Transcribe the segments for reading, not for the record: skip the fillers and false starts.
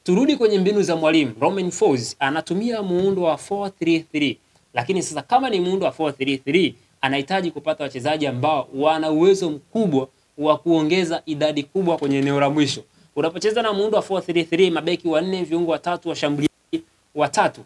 turudi kwenye mbinu za mwalimu Romain Folz, anatumia muundo wa 4-3-3. Lakini sasa kama ni muundo wa 4-3-3, anahitaji kupata wachezaji ambao wana uwezo mkubwa wa kuongeza idadi kubwa kwenye eneo la mwisho. Unapocheza na muundo wa 4-3-3, mabeki wanne, viungo watatu, washambuliaji watatu.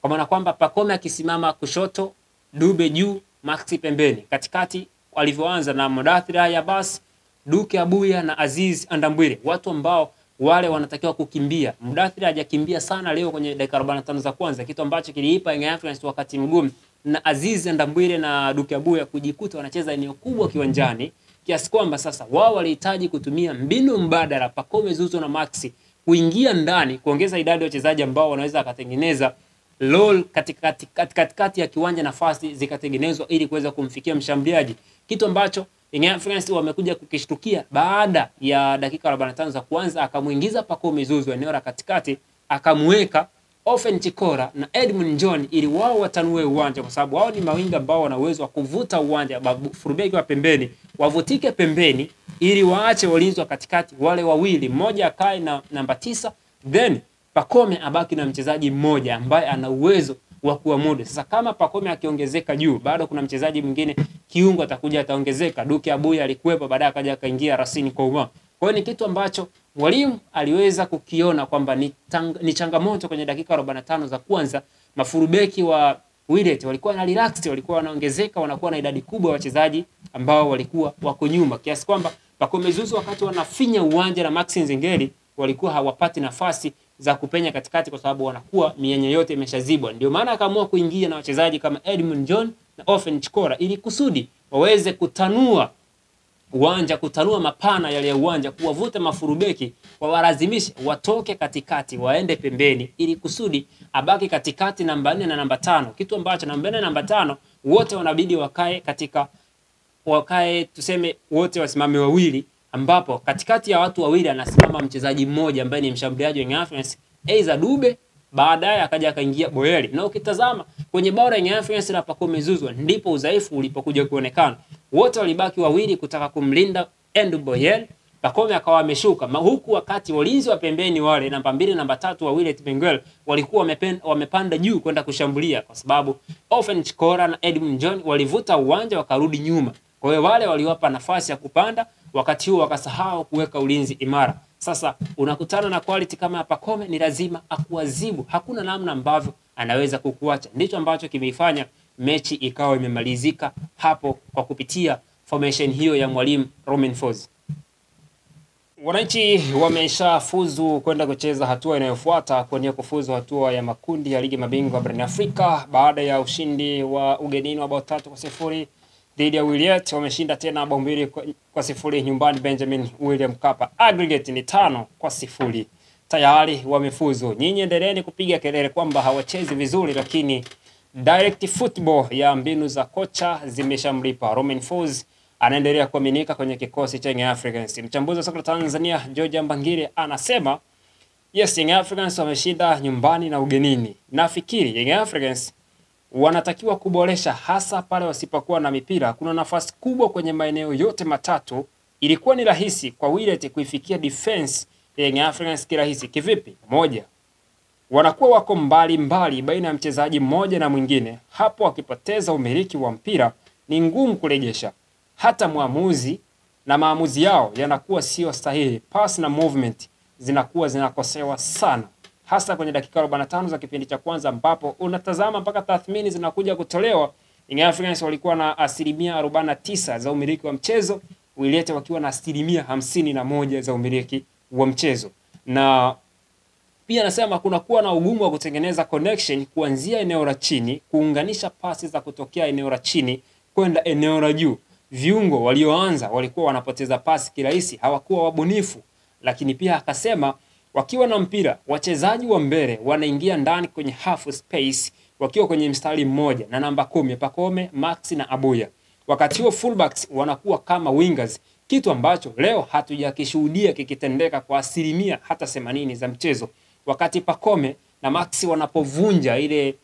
Kwa maana kwamba Pacome akisimama kushoto, Dube juu, Maxi pembeni. Katikati walivyoanza na Mudathir Abbas, Duke Abuya na Aziz Andambwile, watu ambao wale wanatakiwa kukimbia. Mudathir hajakimbia sana leo kwenye dakika 45 za kwanza, kitu ambacho kiliipa Young Africans wakati mgumu, na Aziz Andambwile na Duke Abuya kujikuta wanacheza eneo kubwa kiwanjani, kiasi kwamba sasa wao walihitaji kutumia mbinu mbadala, Pacome Zouzoua na Maxi kuingia ndani, kuongeza idadi ya wachezaji ambao wanaweza kutengeneza lol katikati ya kiwanja, nafasi zikatengenezwa ili kuweza kumfikia mshambuliaji, kitu ambacho Young Africans wamekuja kukishtukia baada ya dakika 45 za kwanza. Akamuingiza Pacome Zouzoua eneo la katikati, akamweka Ofen Chikora na Edmund John ili wao watanue uwanja, kwa sababu wao ni mawinga ambao wana uwezo wa kuvuta uwanja. Fullback wa pembeni wavutike pembeni ili waache walinzi wa katikati wale wawili, mmoja akae na namba 9, then Pacome abaki na mchezaji mmoja ambaye ana uwezo wa kuamudu. Sasa kama Pacome akiongezeka juu, bado kuna mchezaji mwingine kiungo atakuja ataongezeka. Duke Abuya alikuwepo, baadaye akaja akaingia Racine Kouma. Kwa hiyo ni kitu ambacho mwalimu aliweza kukiona kwamba ni changamoto kwenye dakika 45 za kwanza. Mafurubeki wa Wydad walikuwa na relax, walikuwa wanaongezeka, wanakuwa na idadi kubwa ya wachezaji ambao walikuwa wako nyuma, kiasi kwamba Pacome Zouzoua wakati wanafinya uwanja na Maxi Nzengeli walikuwa hawapati nafasi za kupenya katikati, kwa sababu wanakuwa mienye yote imeshazibwa. Ndio maana akaamua kuingia na wachezaji kama Edmund John na Ofen Chikora ili kusudi waweze kutanua uwanja, kutanua mapana yale ya uwanja, kuwavuta mafurubeki, wawalazimishe watoke katikati waende pembeni, ili kusudi abaki katikati namba 4 na namba 5, kitu ambacho namba 4 na namba 5 wote wanabidi wakae tuseme wote wasimame wawili, ambapo katikati ya watu wawili anasimama mchezaji mmoja ambaye ni mshambuliaji wa Young Africans, Eiza Dube, baadaye akaja akaingia Boyeli. Na ukitazama kwenye bao la Young Africans na Pacome Zouzoua ndipo udhaifu ulipokuja kuonekana. Wote walibaki wawili kutaka kumlinda Endou Boyeli, Pacome akawa ameshuka. Huku wakati walinzi wa pembeni wale namba 2 namba 3 wa Willet Benguel walikuwa wamepanda juu kwenda kushambulia, kwa sababu Ofen Chikora na Edmund John walivuta uwanja wakarudi nyuma. Kwa hiyo wale waliwapa nafasi ya kupanda, wakati huo wakasahau kuweka ulinzi imara. Sasa unakutana na quality kama ya Pacome, ni lazima akuadhibu. Hakuna namna ambavyo anaweza kukuacha. Ndicho ambacho kimeifanya mechi ikawa imemalizika hapo kwa kupitia formation hiyo ya mwalimu Romain Folz. Wananchi wameshafuzu kwenda kucheza hatua inayofuata kwenye kufuzu hatua ya makundi ya ligi mabingwa barani Afrika baada ya ushindi wa ugenini wa bao 3-0 dhidi ya Wydad. Wameshinda tena bao 2-0 nyumbani Benjamin William Mkapa. Aggregate ni 5-0. Tayari wamefuzu. Nyinyi endeleeni kupiga kelele kwamba hawachezi vizuri, lakini direct football ya mbinu za kocha zimeshamlipa. Romain Folz anaendelea kuaminika kwenye kikosi cha Young Africans. Mchambuzi wa soka Tanzania George Mbangire anasema yes, Young Africans wameshinda nyumbani na ugenini. Nafikiri Young Africans wanatakiwa kuboresha, hasa pale wasipokuwa na mipira. Kuna nafasi kubwa kwenye maeneo yote matatu. Ilikuwa ni rahisi kwa Wydad kuifikia defense ya Young Africans kirahisi. Kivipi? Moja, wanakuwa wako mbali baina ya mchezaji mmoja na mwingine. Hapo wakipoteza umiliki wa mpira ni ngumu kurejesha. Hata maamuzi yao yanakuwa sio sahihi. Pass na movement zinakuwa zinakosewa sana, hasa kwenye dakika 45 za kipindi cha kwanza, ambapo unatazama mpaka tathmini zinakuja kutolewa. Young Africans walikuwa na 49% za umiliki wa mchezo, Wydad wakiwa na 51% za umiliki wa mchezo. Na pia anasema kuna kuwa na ugumu wa kutengeneza connection kuanzia eneo la chini, kuunganisha pasi za kutokea eneo la chini kwenda eneo la juu. Viungo walioanza walikuwa wanapoteza pasi kirahisi, hawakuwa wabunifu. Lakini pia akasema wakiwa na mpira, wachezaji wa mbele wanaingia ndani kwenye half space wakiwa kwenye mstari mmoja na namba 10 Pacome, Maxi na Abuya. Wakati huo fullbacks wanakuwa kama wingers, kitu ambacho leo hatujakishuhudia kikitendeka kwa asilimia hata 80 za mchezo. Wakati Pacome na Maxi wanapovunja ile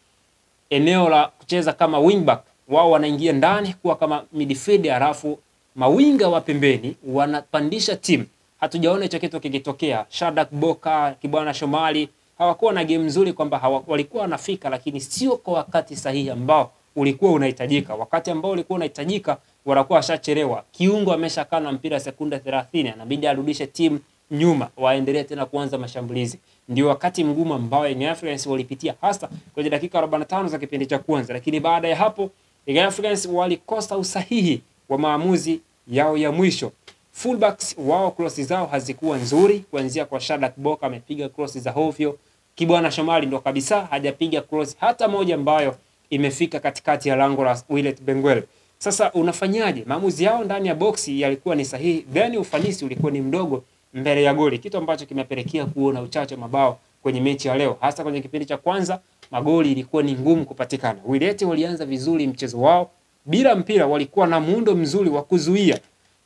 eneo la kucheza kama wingback, wao wanaingia ndani kuwa kama midfielder, halafu mawinga wa pembeni wanapandisha timu. hatujaona hicho kitu kikitokea. Shadrack Boka, Kibwana Shomari hawakuwa na game nzuri, kwamba walikuwa wanafika lakini sio kwa wakati sahihi ambao ulikuwa unahitajika. Wakati ambao ulikuwa unahitajika wanakuwa washachelewa. Kiungo ameshakaa na mpira sekunde 30, anabidi arudishe timu nyuma waendelee tena kuanza mashambulizi. Ndio wakati mgumu ambao Young Africans walipitia hasa kwenye dakika 45 za kipindi cha kwanza, lakini baada ya hapo Young Africans walikosa usahihi wa maamuzi yao ya mwisho. Fullbacks wao cross zao hazikuwa nzuri, kuanzia kwa Shadrack Boka amepiga cross za hovyo. Kibwana Shomari ndo kabisa hajapiga cross hata moja ambayo imefika katikati ya lango la Willet Benguele. Sasa unafanyaje? Maamuzi yao ndani ya boxi yalikuwa ni sahihi, then ufanisi ulikuwa ni mdogo mbele ya goli, kitu ambacho kimepelekea kuona uchache mabao kwenye mechi ya leo. Hasa kwenye kipindi cha kwanza magoli ilikuwa ni ngumu kupatikana. Willet walianza vizuri mchezo wao bila mpira, walikuwa na muundo mzuri wa kuzuia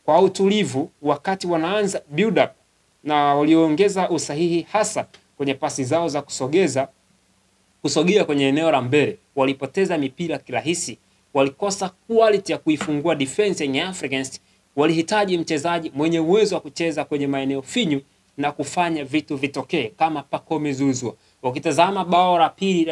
kwa utulivu wakati wanaanza build up, na waliongeza usahihi hasa kwenye pasi zao za kusogea kwenye eneo la mbele. Walipoteza mipira kirahisi, walikosa quality ya kuifungua defense ya Africans. Walihitaji mchezaji mwenye uwezo wa kucheza kwenye maeneo finyu na kufanya vitu vitokee kama Pacome Zouzoua. Ukitazama bao la pili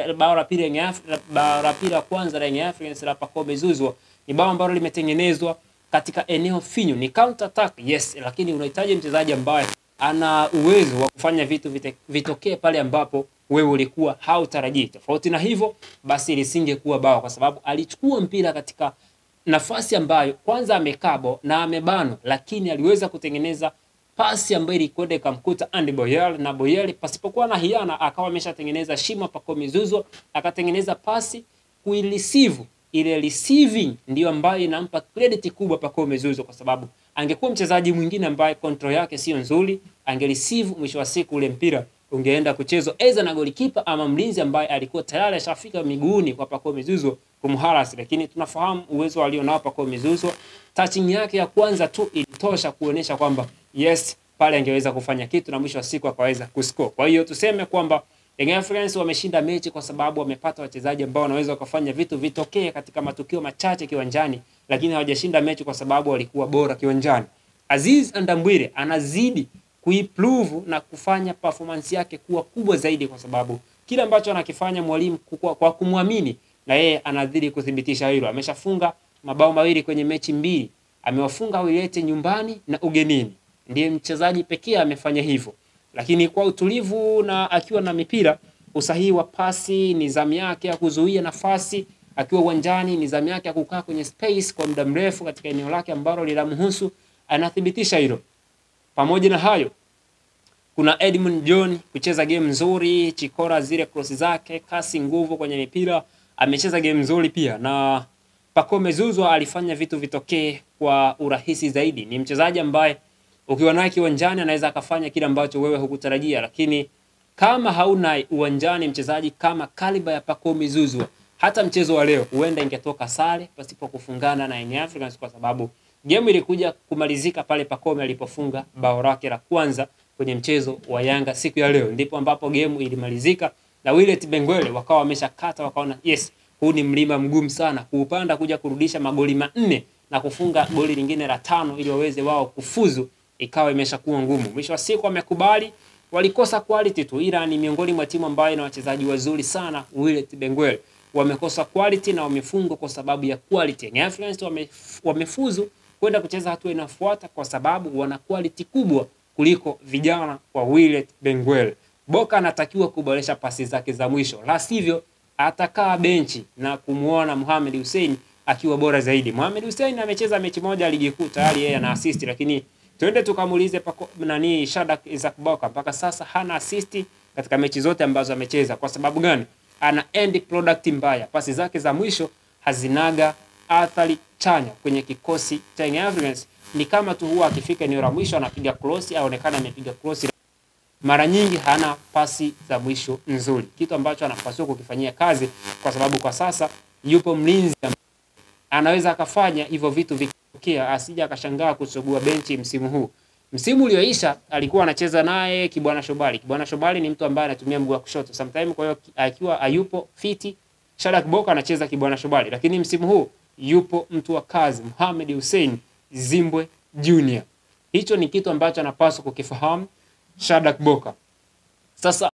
la kwanza la Young Africans la Pacome Zouzoua ni bao ambalo limetengenezwa katika eneo finyu, ni counter attack, yes, lakini unahitaji mchezaji ambaye ana uwezo wa kufanya vitu vitokee pale ambapo wewe ulikuwa hautarajii. Tofauti na hivyo basi lisingekuwa bao, kwa sababu alichukua mpira katika nafasi ambayo kwanza amekabo na amebano, lakini aliweza kutengeneza pasi ambayo ilikwenda ikamkuta Andy Boyel, na Boyel pasipokuwa na hiana akawa ameshatengeneza shimo Pacome Zouzoua, akatengeneza pasi kuireceive. Ile receiving ndio ambayo inampa credit kubwa Pacome Zouzoua, kwa sababu angekuwa mchezaji mwingine ambaye control yake sio nzuri, angereceive, mwisho wa siku ule mpira ungeenda kuchezwa aidha na goalkeeper ama mlinzi ambaye alikuwa tayari ashafika miguuni kwa Pacome Zouzoua kumharasi. Lakini tunafahamu uwezo alionao Pacome Zouzoua, touching yake ya kwanza tu ilitosha kuonesha kwamba yes, pale angeweza kufanya kitu na mwisho wa siku akaweza kuscore. Kwa hiyo tuseme kwamba Young Africans wameshinda mechi kwa sababu wamepata wachezaji ambao wanaweza kufanya vitu vitokee katika matukio machache kiwanjani, lakini hawajashinda mechi kwa sababu walikuwa bora kiwanjani. Aziz Ndambwile anazidi kuimprove na kufanya performance yake kuwa kubwa zaidi, kwa sababu kila ambacho anakifanya mwalimu kwa kumwamini, na yeye anadhiri kuthibitisha hilo. Ameshafunga mabao mawili kwenye mechi mbili, amewafunga Willet nyumbani na ugenini. Ndiye mchezaji pekee amefanya hivyo, lakini kwa utulivu na akiwa na mipira, usahihi wa pasi, nidhamu yake ya kuzuia nafasi akiwa uwanjani, nidhamu yake ya kukaa kwenye space kwa muda mrefu katika eneo lake ambalo linamhusu, anathibitisha hilo. Pamoja na hayo, kuna Edmund John kucheza game nzuri, Chikora zile cross zake, kasi, nguvu kwenye mipira, amecheza game nzuri pia, na Pacome Zouzoua alifanya vitu vitokee kwa urahisi zaidi. Ni mchezaji ambaye ukiwa naye kiwanjani anaweza akafanya kile ambacho wewe hukutarajia, lakini kama hauna uwanjani mchezaji kama kaliba ya Pacome Zouzoua, hata mchezo wa leo huenda ingetoka sare pasipo kufungana na Young Africans, kwa sababu game ilikuja kumalizika pale Pacome alipofunga bao lake la kwanza kwenye mchezo wa Yanga siku ya leo. Ndipo ambapo game ilimalizika na Willet Benguele wakawa wameshakata, wakaona yes, huu ni mlima mgumu sana kuupanda kuja kurudisha magoli 4 na kufunga goli lingine la 5 ili waweze wao kufuzu, ikawa imeshakuwa ngumu. Mwisho wa siku wamekubali, walikosa quality tu, ila ni miongoni mwa timu ambayo ina wachezaji wazuri sana. Willet Benguele wamekosa quality na wamefungwa kwa sababu ya quality. Young Africans wamefuzu kwenda kucheza hatua inafuata kwa sababu wana quality kubwa kuliko vijana wa Willet Benguele. Boka anatakiwa kuboresha pasi zake za mwisho, la sivyo atakaa benchi na kumuona Mohamed Hussein akiwa bora zaidi. Mohamed Hussein amecheza mechi moja ligi kuu, tayari yeye ana assist, lakini twende tukamuulize Shadrack Boka, mpaka sasa hana assist katika mechi zote ambazo amecheza. Kwa sababu gani? Ana end product mbaya, pasi zake za mwisho hazinaga athari chanya kwenye kikosi cha Young Africans. Ni kama tu huwa akifika eneo la mwisho anapiga cross, aonekana amepiga cross, mara nyingi hana pasi za mwisho nzuri, kitu ambacho anapaswa kukifanyia kazi, kwa sababu kwa sasa yupo mlinzi anaweza akafanya hivyo vitu vikitokea, asija akashangaa kusogua benchi msimu huu. Msimu ulioisha alikuwa anacheza naye Kibwana Shomari. Kibwana Shomari ni mtu ambaye anatumia mguu wa kushoto sometimes, kwa hiyo akiwa hayupo fiti Shadrack Boka anacheza Kibwana Shomari, lakini msimu huu yupo mtu wa kazi Mohamed Hussein Zimbwe Junior. Hicho ni kitu ambacho anapaswa kukifahamu Shadrack Boka. Sasa